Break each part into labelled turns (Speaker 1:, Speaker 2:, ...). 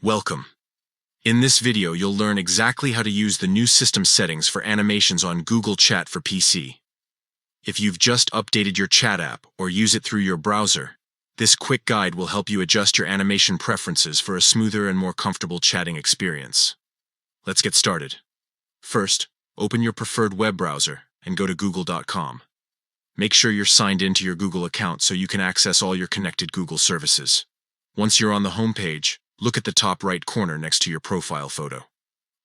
Speaker 1: Welcome. In this video, you'll learn exactly how to use the new system settings for animations on Google Chat for PC. If you've just updated your chat app or use it through your browser, this quick guide will help you adjust your animation preferences for a smoother and more comfortable chatting experience. Let's get started. First, open your preferred web browser and go to google.com. Make sure you're signed into your Google account so you can access all your connected Google services. Once you're on the home page, look at the top right corner next to your profile photo.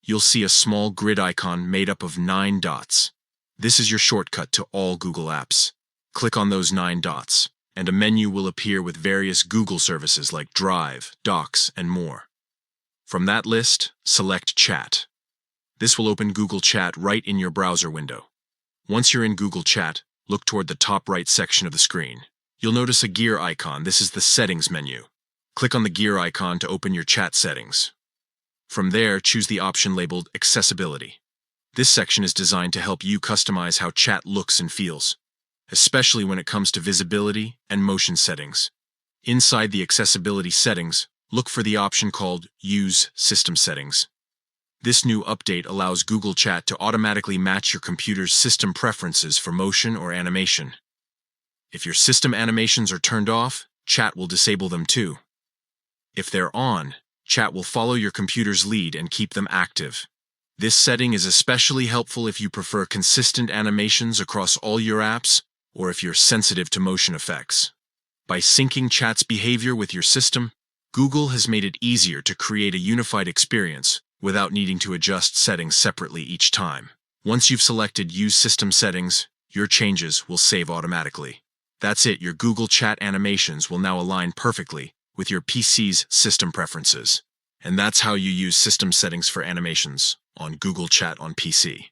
Speaker 1: You'll see a small grid icon made up of 9 dots. This is your shortcut to all Google apps. Click on those 9 dots, and a menu will appear with various Google services like Drive, Docs, and more. From that list, select Chat. This will open Google Chat right in your browser window. Once you're in Google Chat, look toward the top right section of the screen. You'll notice a gear icon. This is the Settings menu. Click on the gear icon to open your chat settings. From there, choose the option labeled Accessibility. This section is designed to help you customize how chat looks and feels, especially when it comes to visibility and motion settings. Inside the accessibility settings, look for the option called Use System Settings. This new update allows Google Chat to automatically match your computer's system preferences for motion or animation. If your system animations are turned off, Chat will disable them too. If they're on, Chat will follow your computer's lead and keep them active. This setting is especially helpful if you prefer consistent animations across all your apps or if you're sensitive to motion effects. By syncing Chat's behavior with your system, Google has made it easier to create a unified experience without needing to adjust settings separately each time. Once you've selected Use System Settings, your changes will save automatically. That's it, your Google Chat animations will now align perfectly with your PC's system preferences. And that's how you use system settings for animations on Google Chat on PC.